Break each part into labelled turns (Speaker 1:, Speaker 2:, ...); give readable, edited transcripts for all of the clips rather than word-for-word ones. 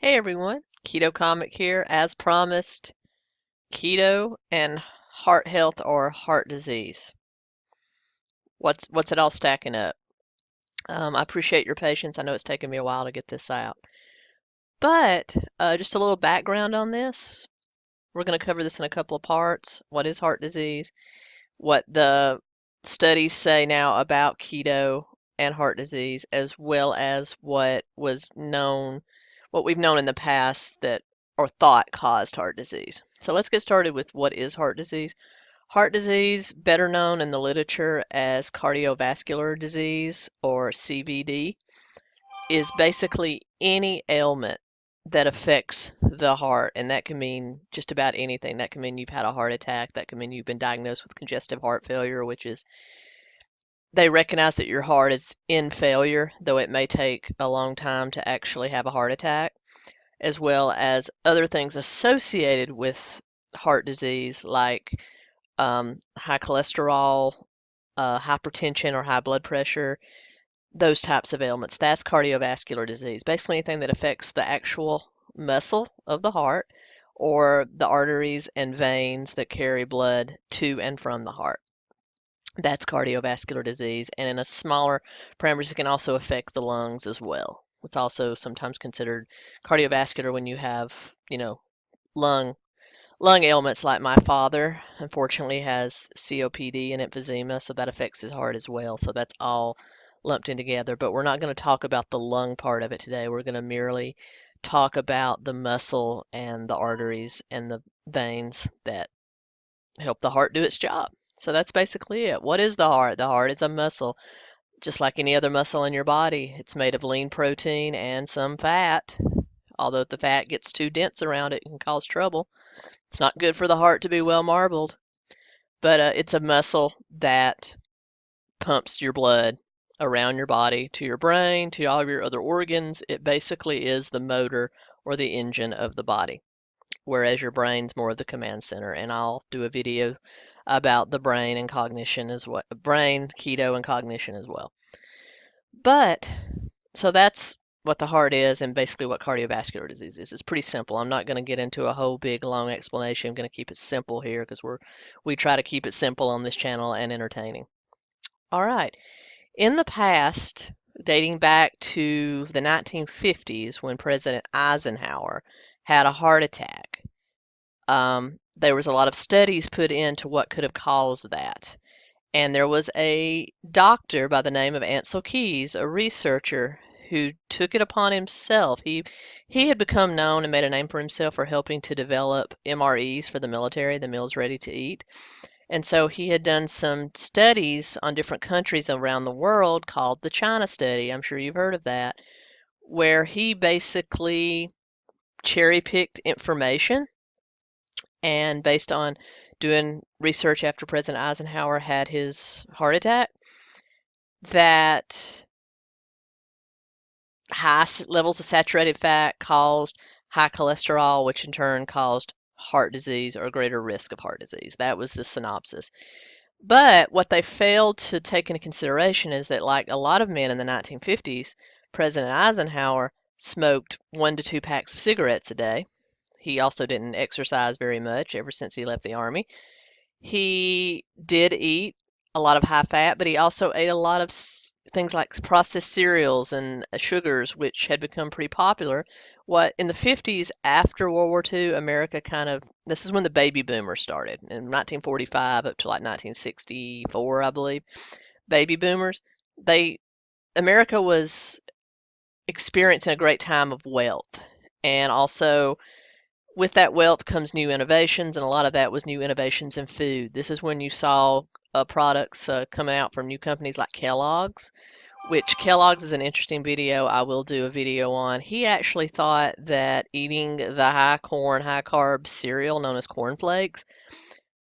Speaker 1: Hey everyone, Keto Comic here. As promised, keto and heart health or heart disease. What's it all stacking up? I appreciate your patience. I know it's taken me a while to get this out, but just a little background on this. We're going to cover this in a couple of parts. What is heart disease? What the studies say now about keto and heart disease, as well as what we've known in the past that or thought caused heart disease. So let's get started with what is heart disease. Heart disease, better known in the literature as cardiovascular disease or CVD, is basically any ailment that affects the heart, and that can mean just about anything. That can mean you've had a heart attack, that can mean you've been diagnosed with congestive heart failure, which is they recognize that your heart is in failure, though it may take a long time to actually have a heart attack, as well as other things associated with heart disease like high cholesterol, hypertension or high blood pressure, those types of ailments. That's cardiovascular disease. Basically, anything that affects the actual muscle of the heart or the arteries and veins that carry blood to and from the heart. That's cardiovascular disease. And in a smaller parameters, it can also affect the lungs as well. It's also sometimes considered cardiovascular when you have, lung lung ailments like my father unfortunately has COPD and emphysema, so that affects his heart as well. So that's all lumped in together. But we're not going to talk about the lung part of it today. We're going to merely talk about the muscle and the arteries and the veins that help the heart do its job. So that's basically it. What is the heart? The heart is a muscle, just like any other muscle in your body. It's made of lean protein and some fat. Although if the fat gets too dense around it, it can cause trouble. It's not good for the heart to be well marbled, but it's a muscle that pumps your blood around your body to your brain, to all of your other organs. It basically is the motor or the engine of the body, whereas your brain's more of the command center. And I'll do a video about the brain and cognition as well, brain, keto, and cognition as well. But so that's what the heart is and basically what cardiovascular disease is. It's pretty simple. I'm not going to get into a whole big long explanation. I'm going to keep it simple here because we try to keep it simple on this channel and entertaining. All right. In the past, dating back to the 1950s when President Eisenhower had a heart attack, there was a lot of studies put into what could have caused that. And there was a doctor by the name of Ancel a researcher who took it upon himself. He had become known and made a name for himself for helping to develop MREs for the military, the meals ready to eat. And so he had done some studies on different countries around the world called the China study. I'm sure you've heard of that, where he basically cherry picked information and based on doing research after President Eisenhower had his heart attack, that high levels of saturated fat caused high cholesterol, which in turn caused heart disease or a greater risk of heart disease. That was the synopsis. But what they failed to take into consideration is that, like a lot of men in the 1950s, President Eisenhower smoked 1 to 2 packs of cigarettes a day. He also didn't exercise very much ever since he left the army. He did eat a lot of high fat, but he also ate a lot of things like processed cereals and sugars, which had become pretty popular. What in the 50s after World War II, America this is when the baby boomers started in 1945 up to like 1964, I believe. Baby boomers, they America was experiencing a great time of wealth, and also with that wealth comes new innovations, and a lot of that was new innovations in food. This is when you saw products coming out from new companies like Kellogg's, which Kellogg's is an interesting video I will do a video on. He actually thought that eating the high corn, high carb cereal known as corn flakes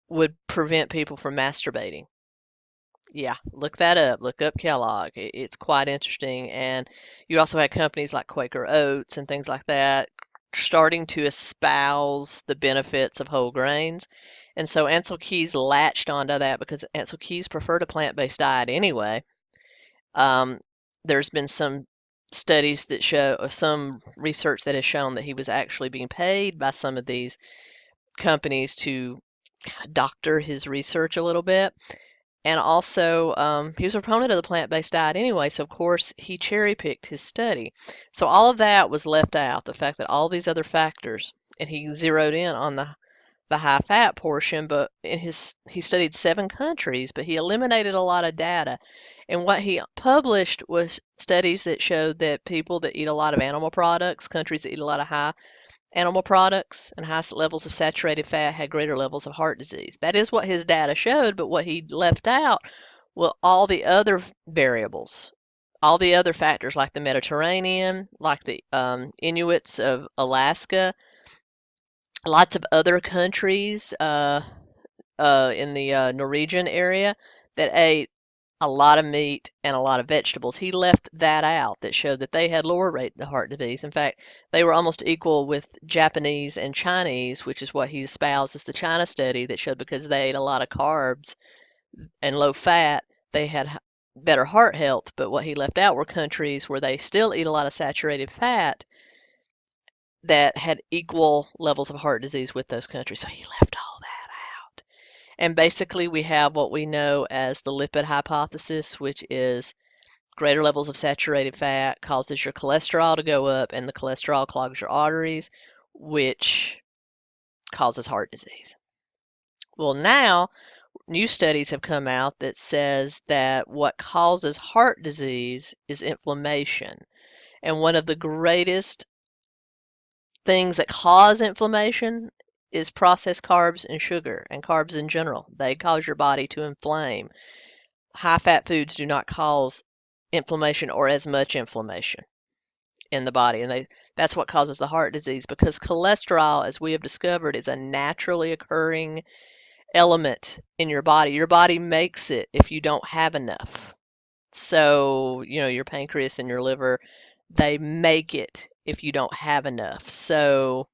Speaker 1: would prevent people from masturbating. Yeah, look that up. Look up Kellogg. It's quite interesting. And you also had companies like Quaker Oats and things like that starting to espouse the benefits of whole grains. And so Ansel Keys latched onto that because Ansel Keys preferred a plant-based diet anyway. Um, there's been some studies that show, or some research that has shown that he was actually being paid by some of these companies to doctor his research a little bit. And also, he was a proponent of the plant-based diet anyway, so of course he cherry-picked his study. So all of that was left out, the fact that all these other factors, and he zeroed in on the high-fat portion, but he studied 7 countries, but he eliminated a lot of data. And what he published was studies that showed that people that eat a lot of animal products, countries that eat a lot of high animal products and high levels of saturated fat had greater levels of heart disease. That is what his data showed, but what he left out were all the other variables, all the other factors like the Mediterranean, like the Inuits of Alaska, lots of other countries in the Norwegian area that ate a lot of meat and a lot of vegetables. He left that out that showed that they had lower rate of heart disease. In fact, they were almost equal with Japanese and Chinese, which is what he espoused as the China study that showed because they ate a lot of carbs and low fat, they had better heart health. But what he left out were countries where they still eat a lot of saturated fat that had equal levels of heart disease with those countries. So he left all that out. And basically, we have what we know as the lipid hypothesis, which is greater levels of saturated fat causes your cholesterol to go up, and the cholesterol clogs your arteries, which causes heart disease. Well, now new studies have come out that says that what causes heart disease is inflammation. And one of the greatest things that cause inflammation is processed carbs and sugar and carbs in general. They cause your body to inflame. High fat foods do not cause inflammation or as much inflammation in the body, and that's what causes the heart disease, because cholesterol, as we have discovered, is a naturally occurring element in your body. Your body makes it if you don't have enough. So, your pancreas and your liver, they make it if you don't have enough. So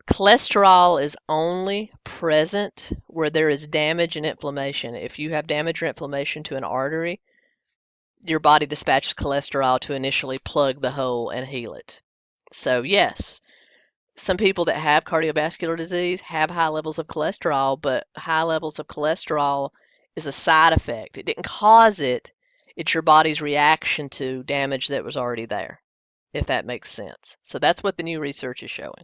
Speaker 1: cholesterol is only present where there is damage and inflammation. If you have damage or inflammation to an artery, your body dispatches cholesterol to initially plug the hole and heal it. So, yes, some people that have cardiovascular disease have high levels of cholesterol, but high levels of cholesterol is a side effect. It didn't cause it, it's your body's reaction to damage that was already there, if that makes sense. So, that's what the new research is showing.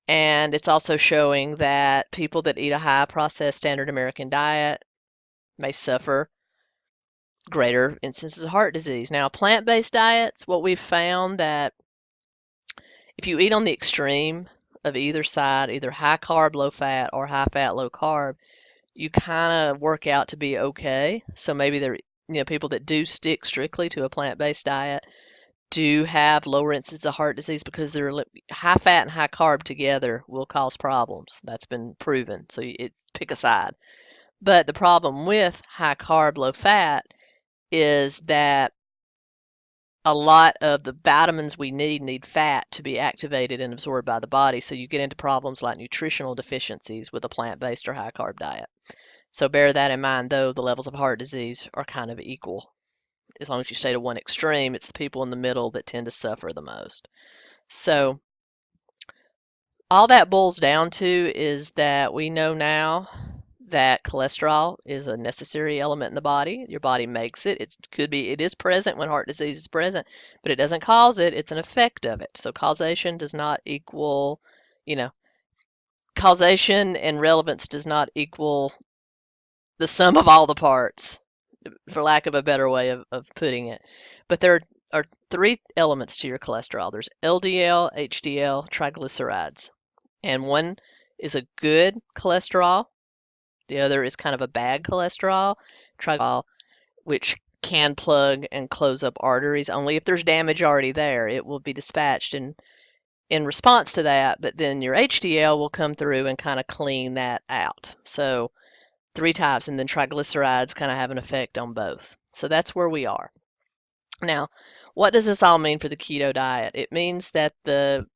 Speaker 1: And it's also showing that people that eat a high processed standard American diet may suffer greater instances of heart disease. Now, plant-based diets, what we've found that if you eat on the extreme of either side, either high carb, low fat, or high fat, low carb, you kind of work out to be okay. So maybe people that do stick strictly to a plant-based diet do have lower incidence of heart disease because they're high fat and high carb together will cause problems. That's been proven. So it's pick a side. But the problem with high carb, low fat is that a lot of the vitamins we need fat to be activated and absorbed by the body. So you get into problems like nutritional deficiencies with a plant-based or high carb diet. So bear that in mind, though the levels of heart disease are kind of equal. As long as you stay to one extreme, it's the people in the middle that tend to suffer the most. So all that boils down to is that we know now that cholesterol is a necessary element in the body. Your body makes it. It is present when heart disease is present, but it doesn't cause it. It's an effect of it. So causation does not equal, you know, causation and relevance does not equal the sum of all the parts, for lack of a better way of putting it. But there are 3 elements to your cholesterol. There's LDL, HDL, triglycerides. And one is a good cholesterol. The other is kind of a bad cholesterol, triglycerol, which can plug and close up arteries. Only if there's damage already there, it will be dispatched in response to that. But then your HDL will come through and kind of clean that out. So 3 types, and then triglycerides kind of have an effect on both. So that's where we are. Now, what does this all mean for the keto diet? It means that the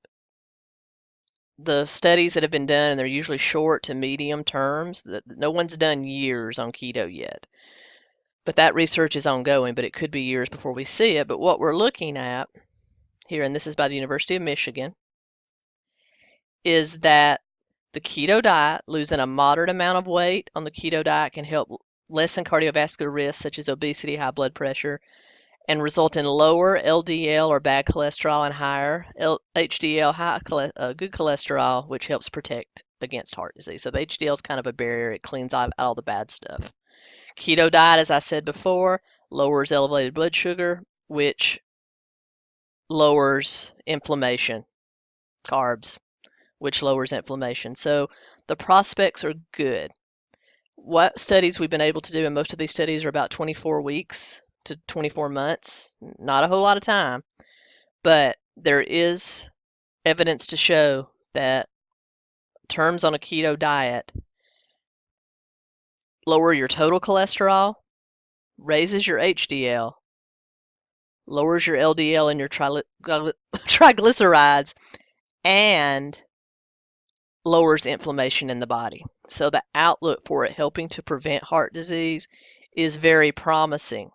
Speaker 1: studies that have been done, and they're usually short to medium terms, that no one's done years on keto yet. But that research is ongoing, but it could be years before we see it. But what we're looking at here, and this is by the University of Michigan, is that the keto diet, losing a moderate amount of weight on the keto diet, can help lessen cardiovascular risks such as obesity, high blood pressure, and result in lower LDL or bad cholesterol and higher HDL, good cholesterol, which helps protect against heart disease. So the HDL is kind of a barrier. It cleans out all the bad stuff. Keto diet, as I said before, lowers elevated blood sugar, which lowers inflammation. Carbs, which lowers inflammation. So the prospects are good. What studies we've been able to do, and most of these studies are about 24 weeks to 24 months, not a whole lot of time, but there is evidence to show that terms on a keto diet lower your total cholesterol, raises your HDL, lowers your LDL and your triglycerides, and lowers inflammation in the body. So the outlook for it helping to prevent heart disease is very promising.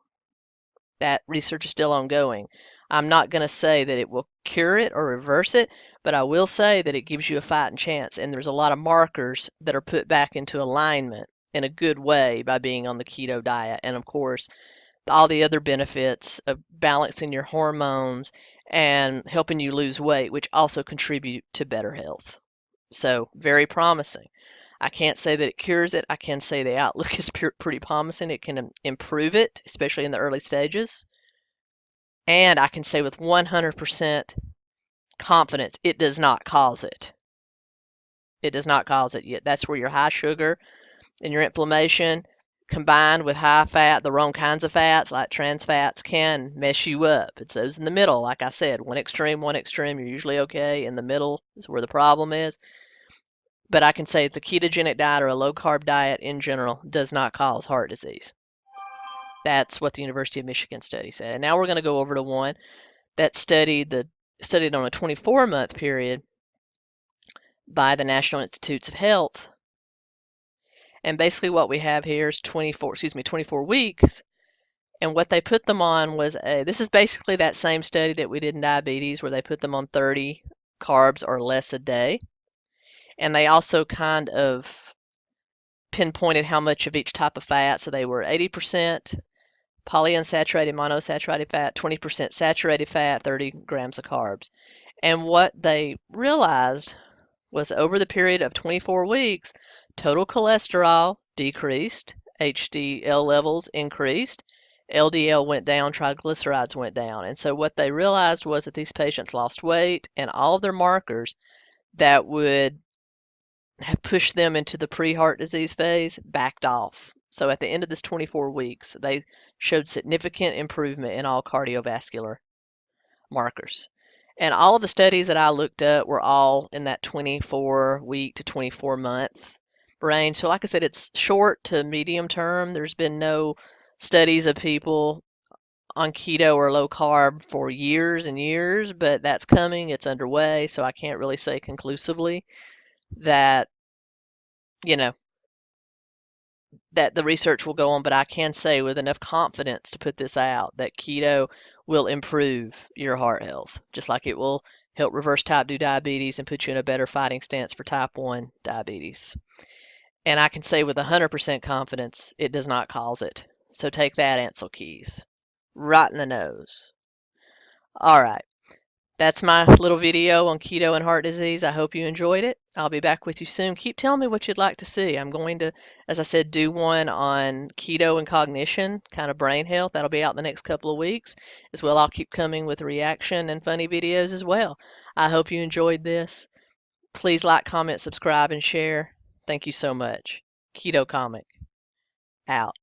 Speaker 1: That research is still ongoing. I'm not going to say that it will cure it or reverse it, but I will say that it gives you a fighting chance. And there's a lot of markers that are put back into alignment in a good way by being on the keto diet. And of course, all the other benefits of balancing your hormones and helping you lose weight, which also contribute to better health. So, very promising. I can't say that it cures it. I can say the outlook is pretty promising. It can improve it, especially in the early stages. And I can say with 100% confidence, it does not cause it. It does not cause it yet. That's where your high sugar and your inflammation combined with high fat, the wrong kinds of fats like trans fats, can mess you up. It's those in the middle. Like I said, one extreme, you're usually okay. In the middle is where the problem is. But I can say the ketogenic diet or a low carb diet in general does not cause heart disease. That's what the University of Michigan study said. And now we're going to go over to one that studied on a 24-month period by the National Institutes of Health. And basically what we have here is 24 weeks. And what they put them on was this is basically that same study that we did in diabetes where they put them on 30 carbs or less a day. And they also kind of pinpointed how much of each type of fat. So they were 80% polyunsaturated monosaturated fat, 20% saturated fat, 30 grams of carbs. And what they realized was over the period of 24 weeks, total cholesterol decreased, HDL levels increased, LDL went down, triglycerides went down. And so what they realized was that these patients lost weight and all of their markers that would have pushed them into the pre-heart disease phase backed off. So at the end of this 24 weeks, they showed significant improvement in all cardiovascular markers. And all of the studies that I looked up were all in that 24-week to 24-month range. So like I said, it's short to medium term. There's been no studies of people on keto or low carb for years and years, but that's coming. It's underway. So I can't really say conclusively that, you know, that the research will go on, but I can say with enough confidence to put this out that keto will improve your heart health, just like it will help reverse type 2 diabetes and put you in a better fighting stance for type 1 diabetes. And I can say with 100% confidence it does not cause it. So take that, Ancel keys. Right in the nose. All right. That's my little video on keto and heart disease. I hope you enjoyed it. I'll be back with you soon. Keep telling me what you'd like to see. I'm going to, as I said, do one on keto and cognition, kind of brain health. That'll be out in the next couple of weeks. As well, I'll keep coming with reaction and funny videos as well. I hope you enjoyed this. Please like, comment, subscribe, and share. Thank you so much. Keto Comic out.